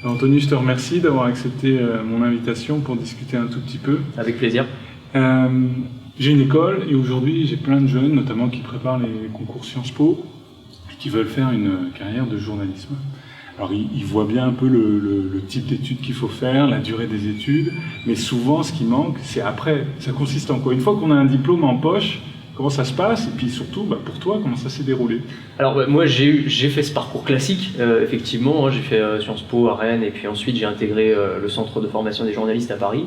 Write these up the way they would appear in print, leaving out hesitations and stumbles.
Anthony, je te remercie d'avoir accepté mon invitation pour discuter un tout petit peu. Avec plaisir. J'ai une école et aujourd'hui j'ai plein de jeunes, notamment qui préparent les concours Sciences Po et qui veulent faire une carrière de journalisme. Alors ils voient bien un peu le type d'études qu'il faut faire, la durée des études, mais souvent ce qui manque c'est après. Ça consiste en quoi? Une fois qu'on a un diplôme en poche, comment ça se passe? Et puis surtout, pour toi, comment ça s'est déroulé? Alors moi j'ai fait ce parcours classique, effectivement, hein, j'ai fait Sciences Po à Rennes et puis ensuite j'ai intégré le centre de formation des journalistes à Paris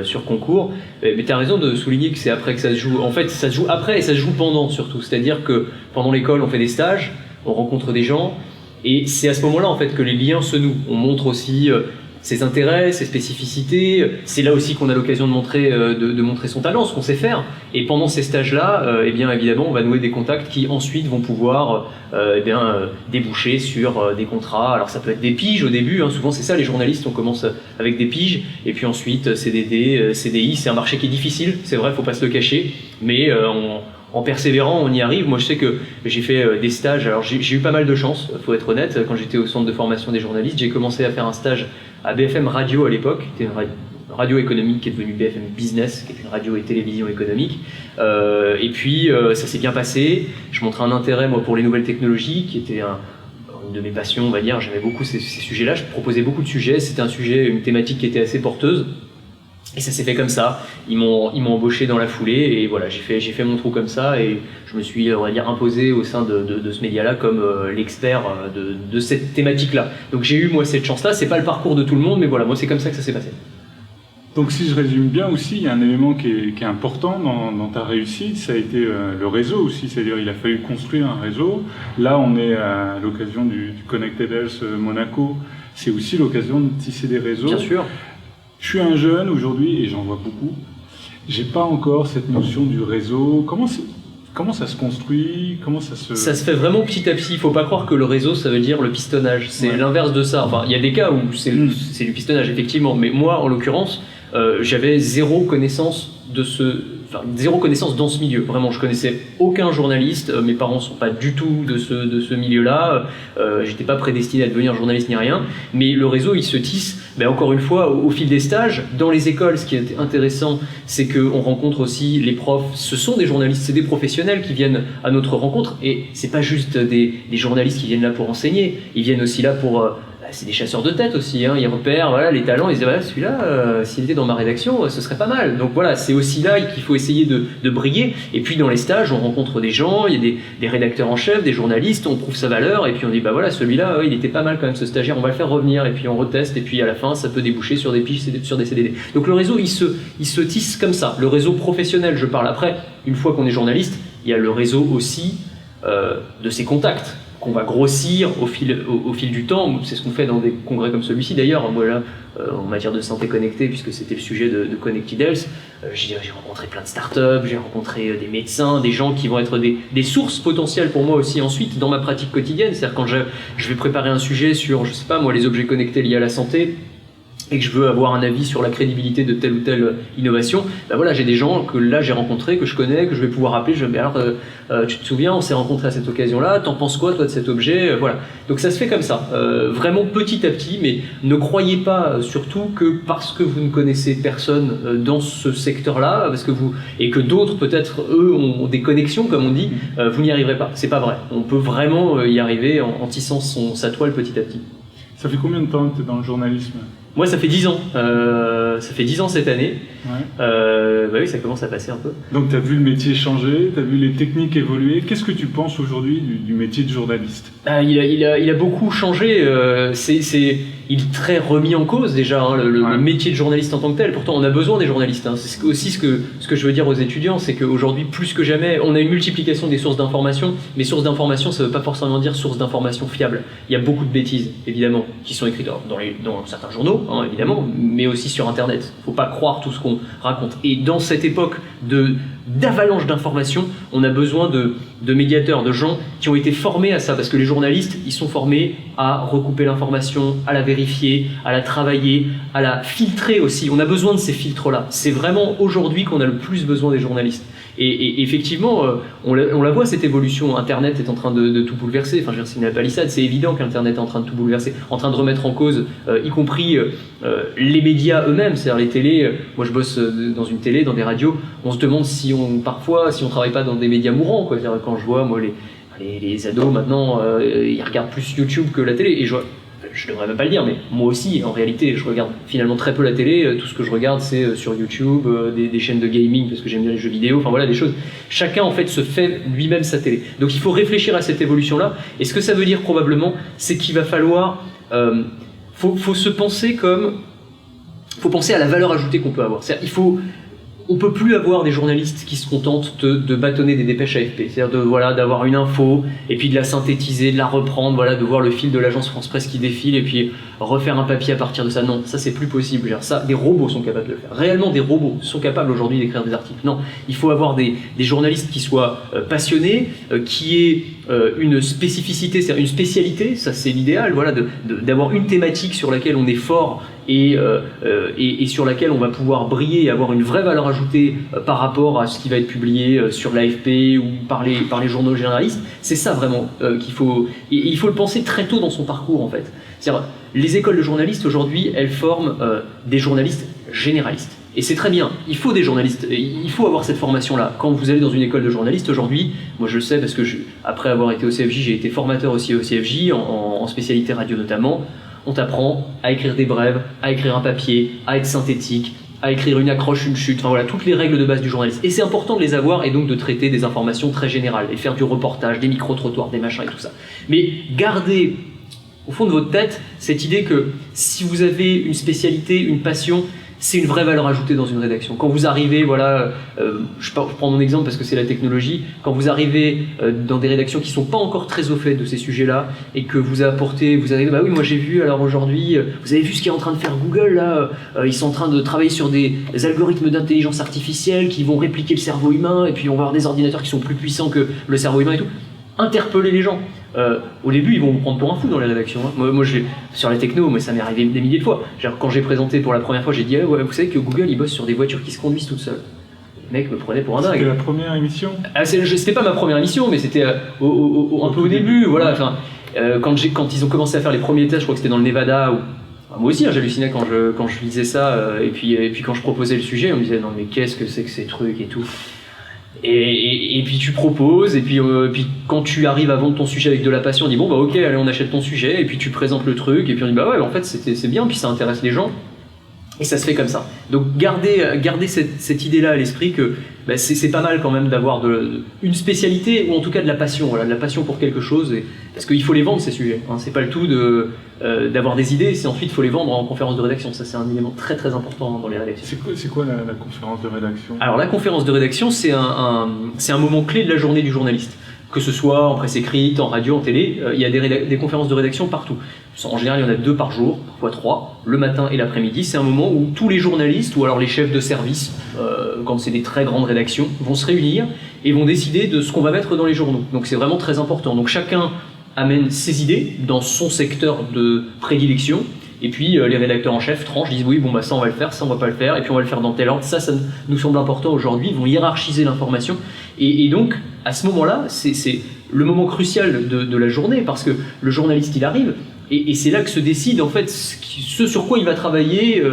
sur concours. Mais tu as raison de souligner que c'est après que ça se joue. En fait ça se joue après et ça se joue pendant surtout, c'est-à-dire que pendant l'école on fait des stages, on rencontre des gens et c'est à ce moment-là en fait que les liens se nouent. On montre aussi ses intérêts, ses spécificités. C'est là aussi qu'on a l'occasion de montrer son talent, ce qu'on sait faire. Et pendant ces stages-là, eh bien évidemment, on va nouer des contacts qui ensuite vont pouvoir déboucher sur des contrats. Alors ça peut être des piges au début, hein. Souvent c'est ça les journalistes, on commence avec des piges, et puis ensuite CDD, CDI. C'est un marché qui est difficile, c'est vrai, faut pas se le cacher, mais en persévérant, on y arrive. Moi, je sais que j'ai fait des stages. Alors, j'ai eu pas mal de chance, faut être honnête. Quand j'étais au centre de formation des journalistes, j'ai commencé à faire un stage à BFM Radio à l'époque, qui était une radio économique qui est devenue BFM Business, qui est une radio et télévision économique. Et puis, ça s'est bien passé. Je montrais un intérêt, moi, pour les nouvelles technologies, qui était une de mes passions, on va dire. J'aimais beaucoup ces sujets-là. Je proposais beaucoup de sujets. C'était une thématique qui était assez porteuse. Et ça s'est fait comme ça, ils m'ont embauché dans la foulée et voilà, j'ai fait mon trou comme ça et je me suis, on va dire, imposé au sein de ce média-là comme l'expert de cette thématique-là. Donc j'ai eu moi cette chance-là, c'est pas le parcours de tout le monde, mais voilà, moi c'est comme ça que ça s'est passé. Donc si je résume bien aussi, il y a un élément qui est important dans ta réussite, ça a été le réseau aussi, c'est-à-dire il a fallu construire un réseau. Là on est à l'occasion du Connected Health Monaco, c'est aussi l'occasion de tisser des réseaux. Bien sûr. Je suis un jeune aujourd'hui et j'en vois beaucoup. J'ai pas encore cette notion du réseau. Comment ça se construit? Ça se fait vraiment petit à petit. Il faut pas croire que le réseau ça veut dire le pistonnage. C'est l'inverse de ça. Enfin, il y a des cas où c'est du pistonnage effectivement, mais moi en l'occurrence, j'avais zéro connaissance dans ce milieu. Vraiment, je connaissais aucun journaliste. Mes parents sont pas du tout de ce milieu-là. J'étais pas prédestiné à devenir journaliste ni rien. Mais le réseau, il se tisse. Encore une fois, au fil des stages, dans les écoles, ce qui est intéressant, c'est qu'on rencontre aussi les profs. Ce sont des journalistes, c'est des professionnels qui viennent à notre rencontre. Et c'est pas juste des journalistes qui viennent là pour enseigner. Ils viennent aussi là pour c'est des chasseurs de tête aussi, hein. Ils repèrent les talents, ils disent celui-là, s'il était dans ma rédaction, ce serait pas mal. Donc voilà, c'est aussi là qu'il faut essayer de briller. Et puis dans les stages, on rencontre des gens, il y a des rédacteurs en chef, des journalistes, on prouve sa valeur, et puis on dit celui-là, il était pas mal quand même ce stagiaire, on va le faire revenir, et puis on reteste, et puis à la fin, ça peut déboucher sur des piges, sur des CDD. Donc le réseau, il se tisse comme ça. Le réseau professionnel, je parle après, une fois qu'on est journaliste, il y a le réseau aussi de ses contacts, qu'on va grossir au fil du temps. C'est ce qu'on fait dans des congrès comme celui-ci d'ailleurs. Moi là, en matière de santé connectée, puisque c'était le sujet de Connected Health, j'ai rencontré plein de startups, j'ai rencontré des médecins, des gens qui vont être des sources potentielles pour moi aussi ensuite dans ma pratique quotidienne. C'est-à-dire quand je vais préparer un sujet sur, je sais pas moi, les objets connectés liés à la santé, et que je veux avoir un avis sur la crédibilité de telle ou telle innovation, j'ai des gens que là j'ai rencontrés, que je connais, que je vais pouvoir appeler, tu te souviens, on s'est rencontrés à cette occasion-là, t'en penses quoi toi de cet objet? Voilà. Donc ça se fait comme ça, vraiment petit à petit, mais ne croyez pas surtout que parce que vous ne connaissez personne dans ce secteur-là, et que d'autres peut-être eux ont des connexions comme on dit, vous n'y arriverez pas. C'est pas vrai. On peut vraiment y arriver en tissant sa toile petit à petit. Ça fait combien de temps que tu es dans le journalisme? Moi, ça fait 10 ans. Ça fait 10 ans cette année. Ouais. Oui, ça commence à passer un peu. Donc, tu as vu le métier changer, tu as vu les techniques évoluer. Qu'est-ce que tu penses aujourd'hui du métier de journaliste? Il a beaucoup changé. Il est très remis en cause déjà, hein, le métier de journaliste en tant que tel. Pourtant, on a besoin des journalistes. Hein. C'est aussi ce que je veux dire aux étudiants, c'est qu'aujourd'hui, plus que jamais, on a une multiplication des sources d'information. Mais sources d'information, ça ne veut pas forcément dire sources d'information fiables. Il y a beaucoup de bêtises, évidemment, qui sont écrites dans certains journaux, hein, évidemment, mais aussi sur Internet. Il ne faut pas croire tout ce qu'on raconte. Et dans cette époque d'avalanche d'informations, on a besoin de médiateurs, de gens qui ont été formés à ça, parce que les journalistes, ils sont formés à recouper l'information, à la vérifier, à la travailler, à la filtrer aussi. On a besoin de ces filtres-là. C'est vraiment aujourd'hui qu'on a le plus besoin des journalistes. Et effectivement, on la voit cette évolution. Internet est en train de tout bouleverser. Enfin, je veux dire, c'est une palissade. C'est évident qu'Internet est en train de tout bouleverser, en train de remettre en cause, y compris les médias eux-mêmes, c'est-à-dire les télés. Moi, je bosse dans une télé, dans des radios. On se demande si on travaille pas dans des médias mourants, quoi. C'est-à-dire, quand je vois moi les ados maintenant, ils regardent plus YouTube que la télé. Et je devrais même pas le dire, mais moi aussi, en réalité, je regarde finalement très peu la télé. Tout ce que je regarde, c'est sur YouTube, des chaînes de gaming, parce que j'aime bien les jeux vidéo, enfin voilà, des choses. Chacun, en fait, se fait lui-même sa télé. Donc il faut réfléchir à cette évolution-là. Et ce que ça veut dire, probablement, c'est qu'il va falloir... faut se penser comme... faut penser à la valeur ajoutée qu'on peut avoir. C'est-à-dire, on peut plus avoir des journalistes qui se contentent de bâtonner des dépêches AFP, c'est-à-dire d'avoir une info et puis de la synthétiser, de la reprendre, voilà, de voir le fil de l'agence France Presse qui défile et puis refaire un papier à partir de ça. Non, ça c'est plus possible. Ça, des robots sont capables de le faire. Réellement, des robots sont capables aujourd'hui d'écrire des articles. Non, il faut avoir des journalistes qui soient passionnés, qui aient une spécificité, c'est-à-dire une spécialité. Ça c'est l'idéal. Voilà, d'avoir une thématique sur laquelle on est fort et sur laquelle on va pouvoir briller et avoir une vraie valeur ajoutée par rapport à ce qui va être publié sur l'AFP ou par les journaux généralistes. C'est ça vraiment qu'il faut... Et il faut le penser très tôt dans son parcours, en fait. C'est-à-dire, les écoles de journalistes, aujourd'hui, elles forment des journalistes généralistes. Et c'est très bien, il faut des journalistes, il faut avoir cette formation-là. Quand vous allez dans une école de journalistes aujourd'hui, moi je le sais parce que après avoir été au CFJ, j'ai été formateur aussi au CFJ, en spécialité radio notamment. On t'apprend à écrire des brèves, à écrire un papier, à être synthétique, à écrire une accroche, une chute, enfin voilà, toutes les règles de base du journaliste. Et c'est important de les avoir et donc de traiter des informations très générales et faire du reportage, des micro-trottoirs, des machins et tout ça. Mais gardez au fond de votre tête cette idée que si vous avez une spécialité, une passion, c'est une vraie valeur ajoutée dans une rédaction. Quand vous arrivez, voilà, je prends mon exemple parce que c'est la technologie, quand vous arrivez dans des rédactions qui ne sont pas encore très au fait de ces sujets-là et que vous arrivez, bah oui, moi j'ai vu, alors aujourd'hui, vous avez vu ce qu'est en train de faire Google, là, ils sont en train de travailler sur des algorithmes d'intelligence artificielle qui vont répliquer le cerveau humain et puis on va avoir des ordinateurs qui sont plus puissants que le cerveau humain et tout. Interpeller les gens. Au début, ils vont vous prendre pour un fou dans les rédactions. Hein. Moi sur la techno, mais ça m'est arrivé des milliers de fois. Genre, quand j'ai présenté pour la première fois, j'ai dit ouais, vous savez que Google, il bosse sur des voitures qui se conduisent toutes seules. Le mec me prenait pour un dingue. C'était la première émission. C'était pas ma première émission, mais c'était un peu au début. Voilà. Enfin, quand ils ont commencé à faire les premiers tests, je crois que c'était dans le Nevada. Moi aussi, hein, j'hallucinais quand je lisais ça. Et puis quand je proposais le sujet, on me disait non mais qu'est-ce que c'est que ces trucs et tout. Et puis tu proposes, et puis quand tu arrives à vendre ton sujet avec de la passion, on dit bon bah ok, allez on achète ton sujet, et puis tu présentes le truc, et puis on dit bah ouais, en fait c'est bien, puis ça intéresse les gens, et ça se fait comme ça. Donc gardez cette idée-là à l'esprit que bah, c'est pas mal quand même d'avoir une spécialité, ou en tout cas de la passion, voilà, de la passion pour quelque chose, parce qu'il faut les vendre ces sujets, hein. C'est pas le tout d'avoir des idées, c'est ensuite il faut les vendre en conférence de rédaction. Ça c'est un élément très très important dans les rédactions. C'est quoi la conférence de rédaction? Alors la conférence de rédaction, c'est un moment clé de la journée du journaliste. Que ce soit en presse écrite, en radio, en télé, il y a des conférences de rédaction partout. En général, il y en a 2 par jour, parfois 3, le matin et l'après-midi. C'est un moment où tous les journalistes, ou alors les chefs de service, quand c'est des très grandes rédactions, vont se réunir et vont décider de ce qu'on va mettre dans les journaux. Donc c'est vraiment très important. Donc chacun amène ses idées dans son secteur de prédilection, et puis les rédacteurs en chef tranchent, disent oui, bon bah ça on va le faire, ça on va pas le faire, et puis on va le faire dans tel ordre, ça nous semble important aujourd'hui. Ils vont hiérarchiser l'information, et donc à ce moment-là, c'est le moment crucial de la journée, parce que le journaliste il arrive, et c'est là que se décide en fait ce sur quoi il va travailler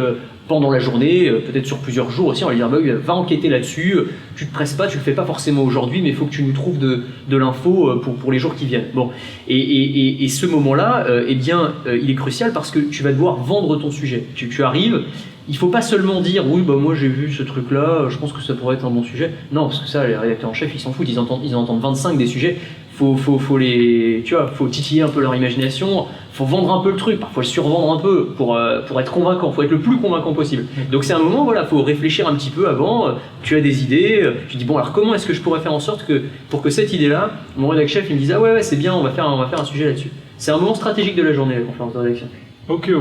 pendant la journée, peut-être sur plusieurs jours aussi. On va lui dire bah, va enquêter là-dessus, tu te presses pas, tu le fais pas forcément aujourd'hui, mais il faut que tu nous trouves de l'info pour les jours qui viennent. Bon, et ce moment-là, eh bien, il est crucial parce que tu vas devoir vendre ton sujet. Tu arrives, il faut pas seulement dire oui bah moi j'ai vu ce truc-là, je pense que ça pourrait être un bon sujet. Non, parce que ça les rédacteurs en chef ils s'en foutent, ils entendent 25 des sujets. Faut les, tu vois, faut titiller un peu leur imagination, faut vendre un peu le truc, parfois le survendre un peu pour être convaincant, faut être le plus convaincant possible. Donc c'est un moment, voilà, faut réfléchir un petit peu avant, tu as des idées, tu dis bon alors comment est-ce que je pourrais faire en sorte que pour que cette idée-là, mon rédacteur chef il me dise ah ouais c'est bien, on va faire un sujet là-dessus. C'est un moment stratégique de la journée, la conférence de rédaction. Ok.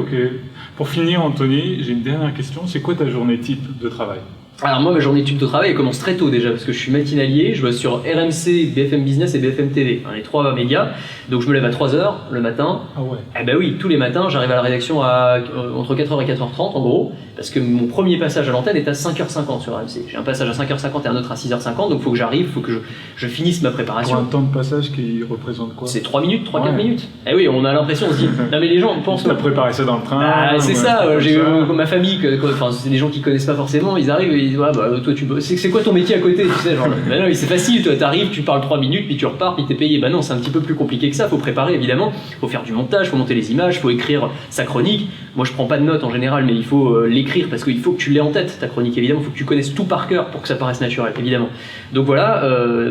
Pour finir Anthony, j'ai une dernière question, c'est quoi ta journée type de travail? Alors moi, ma journée type de travail elle commence très tôt déjà parce que je suis matinalier, je bosse sur RMC, BFM Business et BFM TV, les 3 médias. Donc je me lève à 3h le matin. Ah ouais. Eh ben oui, tous les matins, j'arrive à la rédaction entre 4h et 4h30 en gros, parce que mon premier passage à l'antenne est à 5h50 sur RMC. J'ai un passage à 5h50 et un autre à 6h50, donc il faut que j'arrive, il faut que je finisse ma préparation. Pour un temps de passage qui représente quoi? C'est 3 minutes, 3-4 minutes. Eh oui, on a l'impression, on se dit, non mais les gens pensent... Tu as préparé ça dans le train? Ah, c'est ça, j'ai ma famille, enfin c'est des gens qui connaissent pas forcément, ils arrivent et ils disent, ouais, bah, toi tu bosses, c'est quoi ton métier à côté, tu sais, genre, bah non, c'est facile, toi t'arrives, tu parles 3 minutes, puis tu repars, puis t'es payé. Bah non, c'est un petit peu plus compliqué que ça, faut préparer évidemment, faut faire du montage, faut monter les images, faut écrire sa chronique. Moi je prends pas de notes en général, mais il faut l'écrire parce qu'il faut que tu l'aies en tête, ta chronique évidemment, il faut que tu connaisses tout par cœur pour que ça paraisse naturel, évidemment. Donc voilà,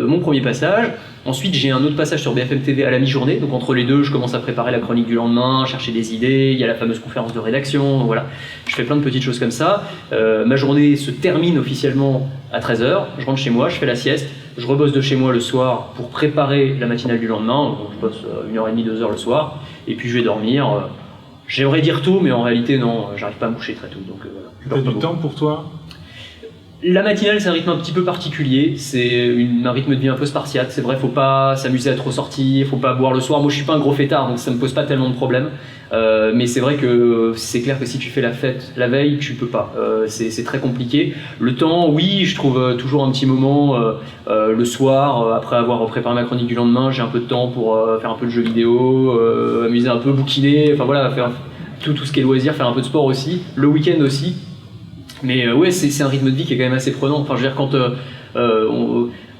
mon premier passage. Ensuite, j'ai un autre passage sur BFM TV à la mi-journée, donc entre les deux, je commence à préparer la chronique du lendemain, chercher des idées, il y a la fameuse conférence de rédaction, voilà. Je fais plein de petites choses comme ça. Ma journée se termine officiellement à 13h, je rentre chez moi, je fais la sieste, je rebosse de chez moi le soir pour préparer la matinale du lendemain, donc je bosse 1h30, 2h le soir, et puis je vais dormir. J'aimerais dire tôt, mais en réalité non, j'arrive pas à me coucher très tôt, donc voilà. T'as du temps pour toi? La matinale, c'est un rythme un petit peu particulier, c'est un rythme de vie un peu spartiate, c'est vrai, faut pas s'amuser à trop sortir, faut pas boire le soir. Moi je suis pas un gros fêtard, donc ça me pose pas tellement de problèmes, mais c'est vrai que c'est clair que si tu fais la fête la veille, tu peux pas, c'est très compliqué. Le temps, oui, je trouve toujours un petit moment le soir, après avoir préparé ma chronique du lendemain, j'ai un peu de temps pour faire un peu de jeux vidéo, amuser un peu, bouquiner, enfin voilà, faire tout ce qui est loisir, faire un peu de sport aussi, le week-end aussi. Mais ouais, c'est un rythme de vie qui est quand même assez prenant. Enfin, je veux dire, quand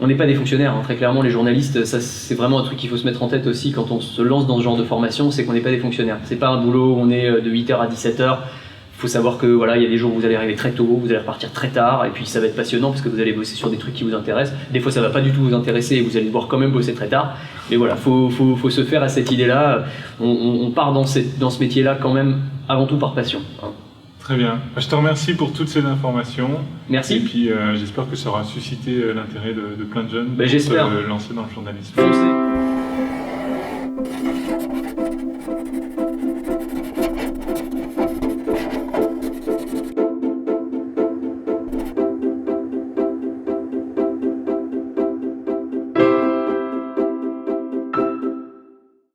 on n'est pas des fonctionnaires, très clairement, les journalistes, ça c'est vraiment un truc qu'il faut se mettre en tête aussi quand on se lance dans ce genre de formation, c'est qu'on n'est pas des fonctionnaires. C'est pas un boulot où on est de 8h à 17h. Il faut savoir que voilà, il y a des jours où vous allez arriver très tôt, vous allez repartir très tard, et puis ça va être passionnant parce que vous allez bosser sur des trucs qui vous intéressent. Des fois, ça va pas du tout vous intéresser et vous allez devoir quand même bosser très tard. Mais voilà, faut se faire à cette idée-là. On part dans ce métier-là quand même avant tout par passion. Très bien. Je te remercie pour toutes ces informations. Merci. Et puis j'espère que ça aura suscité l'intérêt de plein de jeunes pour j'espère. se lancer dans le journalisme. Foncez.